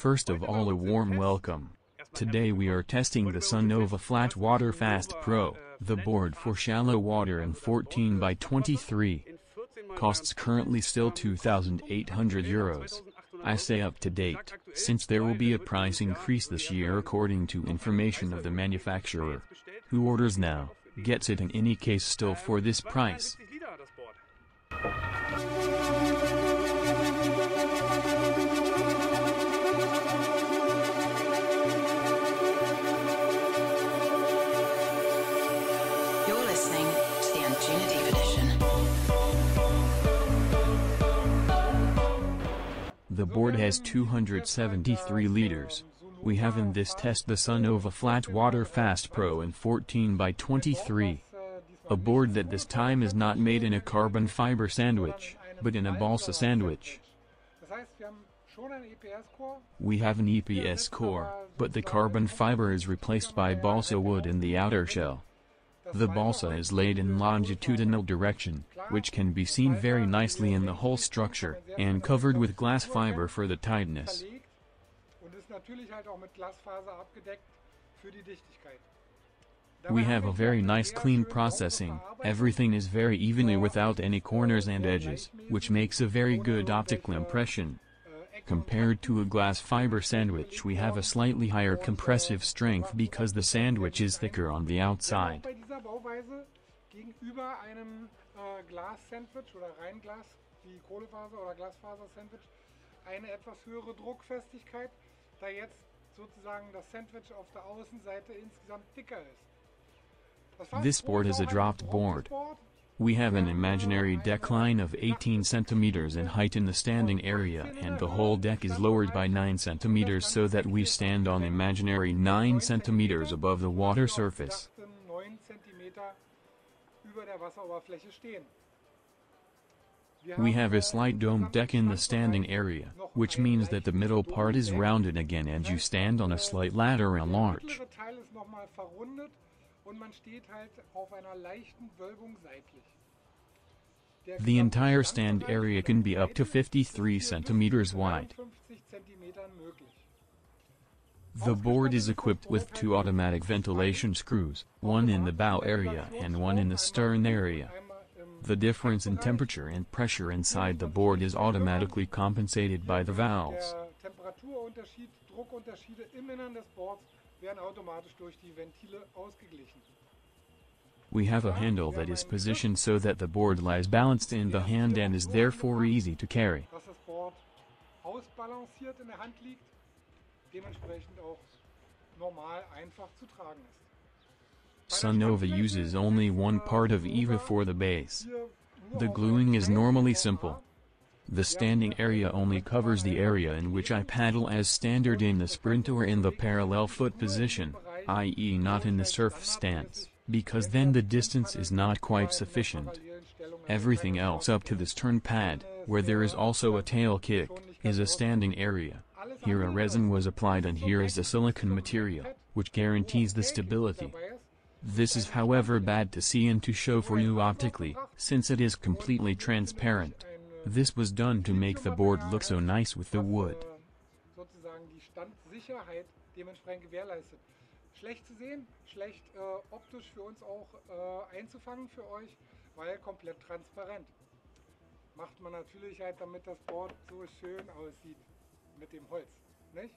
First of all, a warm welcome. Today we are testing the Sunnova Flat Water Fast Pro, the board for shallow water in 14 by 23. Costs currently still €2,800. I say up to date, since there will be a price increase this year according to information of the manufacturer. Who orders now, gets it in any case still for this price. The board has 273 liters. We have in this test the Sunnova Flat Water Fast Pro in 14 by 23. A board that this time is not made in a carbon fiber sandwich, but in a balsa sandwich. We have an EPS core, but the carbon fiber is replaced by balsa wood in the outer shell. The balsa is laid in longitudinal direction, which can be seen very nicely in the whole structure, and covered with glass fiber for the tightness. We have a very nice clean processing, everything is very evenly without any corners and edges, which makes a very good optical impression. Compared to a glass fiber sandwich, we have a slightly higher compressive strength because the sandwich is thicker on the outside. This board is a dropped board. We have an imaginary deck line of 18 centimeters in height in the standing area, and the whole deck is lowered by 9 centimeters so that we stand on imaginary 9 centimeters above the water surface. We have a slight domed deck in the standing area, which means that the middle part is rounded again and you stand on a slight lateral arch. The entire stand area can be up to 53 centimeters wide. The board is equipped with 2 automatic ventilation screws, one in the bow area and one in the stern area. The difference in temperature and pressure inside the board is automatically compensated by the valves. We have a handle that is positioned so that the board lies balanced in the hand and is therefore easy to carry. Sunnova uses only one part of EVA for the base. The gluing is normally simple. The standing area only covers the area in which I paddle as standard in the sprint or in the parallel foot position, i.e. not in the surf stance, because then the distance is not quite sufficient. Everything else up to the stern pad, where there is also a tail kick, is a standing area. Here a resin was applied and here is a silicone material, which guarantees the stability. This is however bad to see and to show for you optically, since it is completely transparent. This was done to make the board look so nice with the wood. Schlecht zu sehen, schlecht optisch für uns auch einzufangen für euch, weil komplett transparent. Macht man natürlich halt, damit das Board so schön aussieht mit dem Holz, nicht?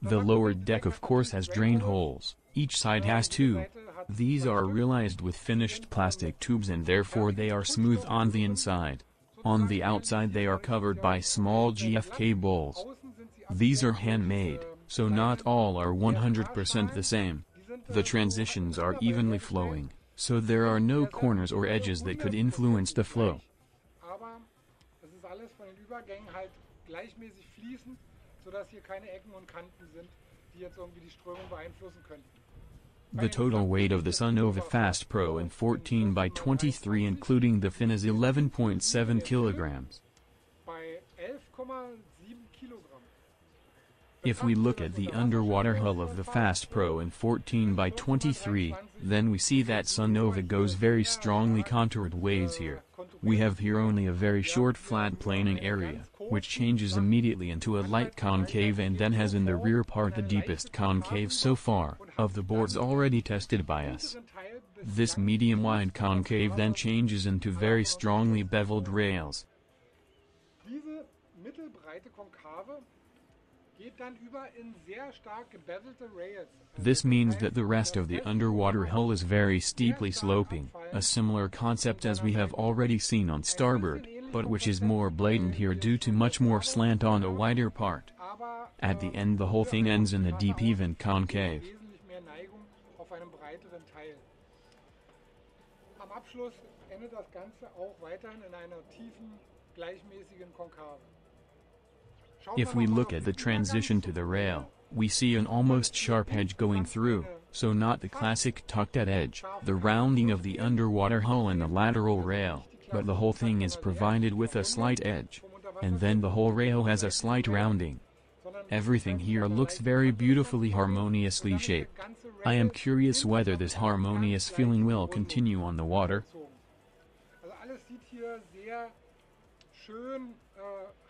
The lower deck of course has drain holes. Each side has 2. These are realized with finished plastic tubes and therefore they are smooth on the inside. On the outside they are covered by small GFK bowls. These are handmade, so not all are 100% the same. The transitions are evenly flowing, so there are no corners or edges that could influence the flow. The total weight of the Sunnova Fast Pro in 14 by 23 including the fin is 11.7 kilograms. If we look at the underwater hull of the Fast Pro in 14 by 23, then we see that Sunnova goes very strongly contoured ways here. We have here only a very short flat planing area, which changes immediately into a light concave and then has in the rear part the deepest concave so far, of the boards already tested by us. This medium-wide concave then changes into very strongly beveled rails. This means that the rest of the underwater hull is very steeply sloping, a similar concept as we have already seen on starboard, but which is more blatant here due to much more slant on a wider part. At the end the whole thing ends in a deep even concave. If we look at the transition to the rail, we see an almost sharp edge going through, so not the classic tucked-at edge, the rounding of the underwater hull and the lateral rail, but the whole thing is provided with a slight edge. And then the whole rail has a slight rounding. Everything here looks very beautifully harmoniously shaped. I am curious whether this harmonious feeling will continue on the water.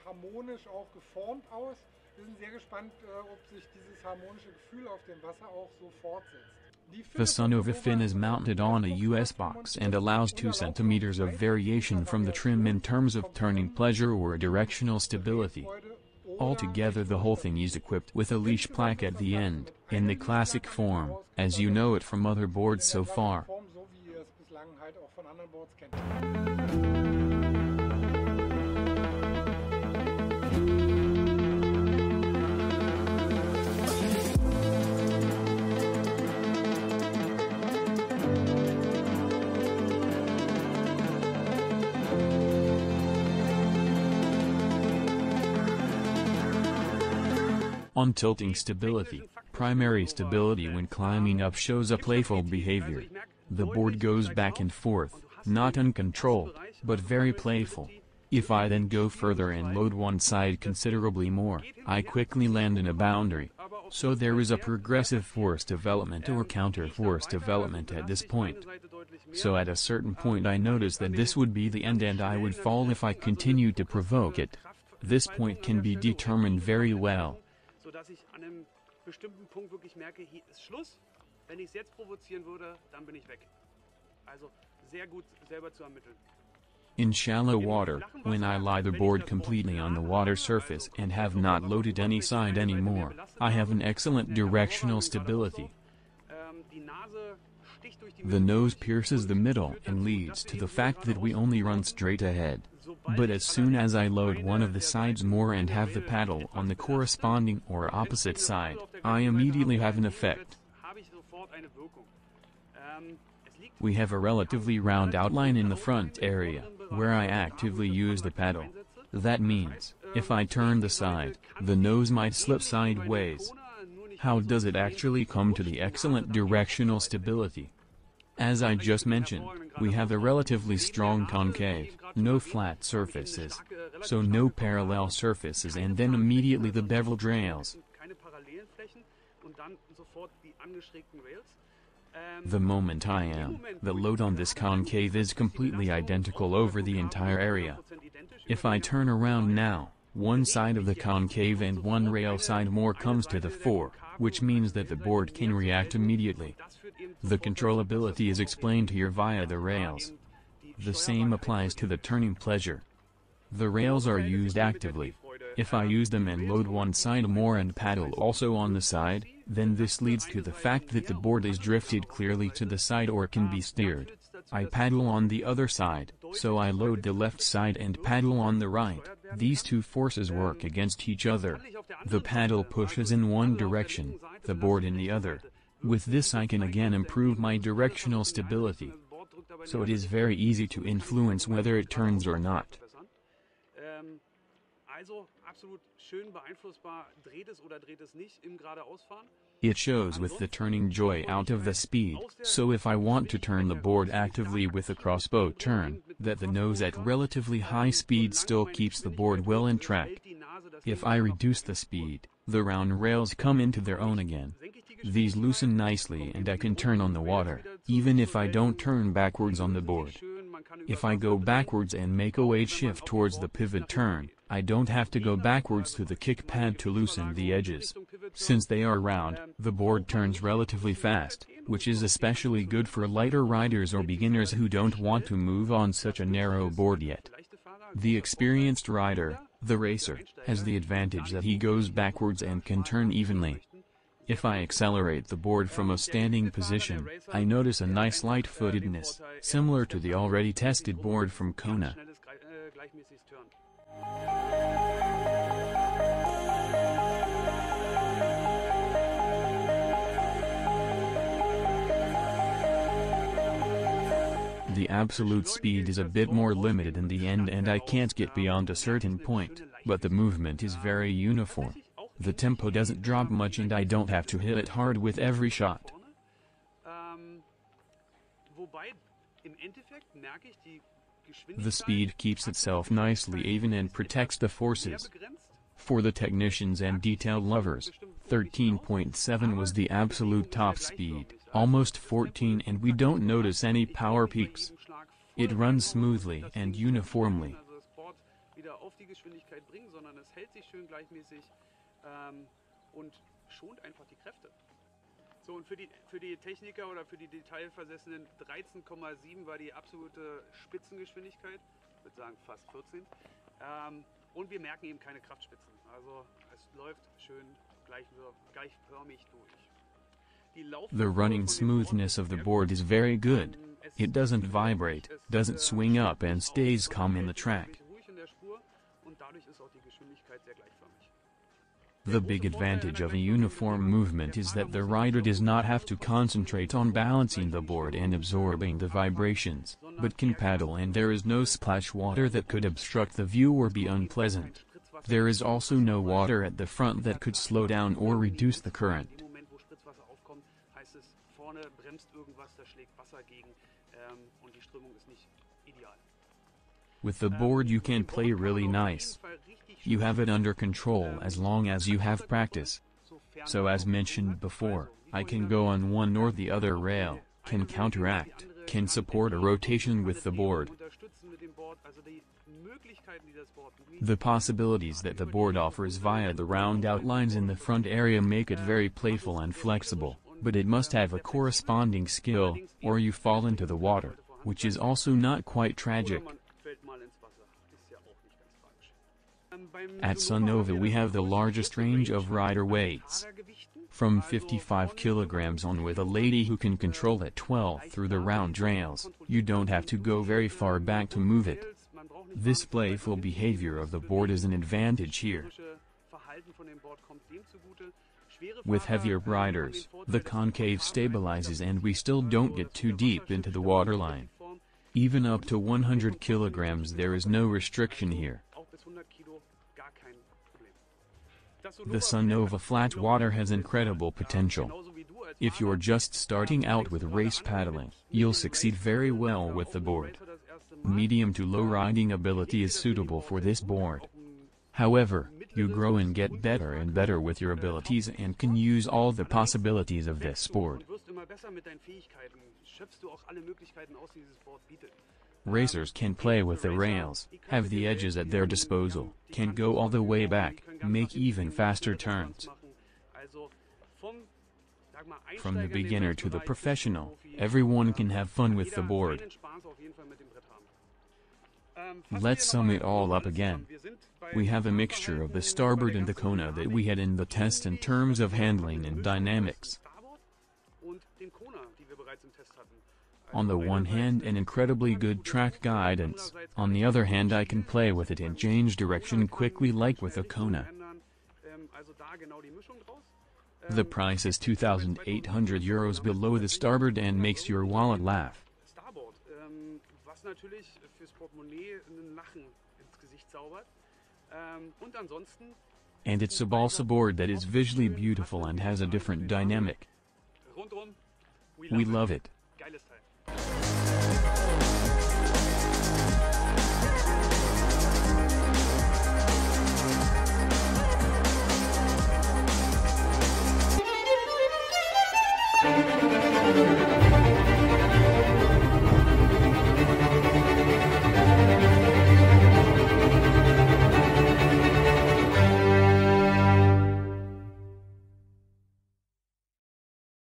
Harmonisch auch geformt aus. Wir sind sehr gespannt, ob sich dieses harmonische Gefühl auf dem Wasser auch so fortsetzt. The Sonova fin is mounted on a US box and allows 2 centimeters of variation from the trim in terms of turning pleasure or directional stability. Altogether the whole thing is equipped with a leash plaque at the end, in the classic form, as you know it from other boards so far. On tilting stability, primary stability when climbing up shows a playful behavior. The board goes back and forth, not uncontrolled, but very playful. If I then go further and load one side considerably more, I quickly land in a boundary. So there is a progressive force development or counter-force development at this point. So at a certain point I notice that this would be the end and I would fall if I continue to provoke it. This point can be determined very well. Sodass ich an einem bestimmten Punkt wirklich merke, hier ist Schluss. Wenn ich es jetzt provozieren würde, dann bin ich weg. Also sehr gut selber zu ermitteln. In shallow water, when I lie the board completely on the water surface and have not loaded any side anymore, I have an excellent directional stability. The nose pierces the middle and leads to the fact that we only run straight ahead. But as soon as I load one of the sides more and have the paddle on the corresponding or opposite side, I immediately have an effect. We have a relatively round outline in the front area, where I actively use the paddle. That means, if I turn the side, the nose might slip sideways. How does it actually come to the excellent directional stability? As I just mentioned, we have a relatively strong concave, no flat surfaces, so no parallel surfaces and then immediately the beveled rails. The moment I am, the load on this concave is completely identical over the entire area. If I turn around now, one side of the concave and one rail side more comes to the fore, which means that the board can react immediately. The controllability is explained here via the rails. The same applies to the turning pleasure. The rails are used actively. If I use them and load one side more and paddle also on the side, then this leads to the fact that the board is drifted clearly to the side or can be steered. I paddle on the other side, so I load the left side and paddle on the right. These two forces work against each other. The paddle pushes in one direction, the board in the other. With this I can again improve my directional stability. So it is very easy to influence whether it turns or not. It shows with the turning joy out of the speed, so if I want to turn the board actively with a crossbow turn, that the nose at relatively high speed still keeps the board well in track. If I reduce the speed, the round rails come into their own again. These loosen nicely and I can turn on the water, even if I don't turn backwards on the board. If I go backwards and make a weight shift towards the pivot turn, I don't have to go backwards to the kick pad to loosen the edges. Since they are round, the board turns relatively fast, which is especially good for lighter riders or beginners who don't want to move on such a narrow board yet. The experienced rider, the racer, has the advantage that he goes backwards and can turn evenly. If I accelerate the board from a standing position, I notice a nice light-footedness, similar to the already tested board from Kona. The absolute speed is a bit more limited in the end and I can't get beyond a certain point, but the movement is very uniform. The tempo doesn't drop much and I don't have to hit it hard with every shot. The speed keeps itself nicely even and protects the forces. For the technicians and detail lovers, 13.7 was the absolute top speed, almost 14, and we don't notice any power peaks. It runs smoothly and uniformly. So, und für die Techniker oder für die Detailversessenen 13,7 war die absolute Spitzengeschwindigkeit, ich würde sagen fast 14. Und wir merken eben keine Kraftspitzen, also es läuft schön gleichförmig durch. The running smoothness of the board is very good. It doesn't vibrate, doesn't swing up and stays calm in the track. The big advantage of a uniform movement is that the rider does not have to concentrate on balancing the board and absorbing the vibrations, but can paddle and there is no splash water that could obstruct the view or be unpleasant. There is also no water at the front that could slow down or reduce the current. With the board you can play really nice. You have it under control as long as you have practice. So as mentioned before, I can go on one or the other rail, can counteract, can support a rotation with the board. The possibilities that the board offers via the round outlines in the front area make it very playful and flexible, but it must have a corresponding skill, or you fall into the water, which is also not quite tragic. At Sunnova we have the largest range of rider weights. From 55 kilograms on with a lady who can control at 12 through the round rails, you don't have to go very far back to move it. This playful behavior of the board is an advantage here. With heavier riders, the concave stabilizes and we still don't get too deep into the waterline. Even up to 100 kilograms there is no restriction here. The Sunnova flat water has incredible potential. If you're just starting out with race paddling, you'll succeed very well with the board. Medium to low riding ability is suitable for this board. However, you grow and get better and better with your abilities and can use all the possibilities of this board. Racers can play with the rails, have the edges at their disposal, can go all the way back, make even faster turns. From the beginner to the professional, everyone can have fun with the board. Let's sum it all up again. We have a mixture of the Starboard and the Kona that we had in the test in terms of handling and dynamics. On the one hand an incredibly good track guidance, on the other hand I can play with it and change direction quickly like with a Kona. The price is €2,800 below the Starboard and makes your wallet laugh. And it's a balsa board that is visually beautiful and has a different dynamic. We love it. Thank you.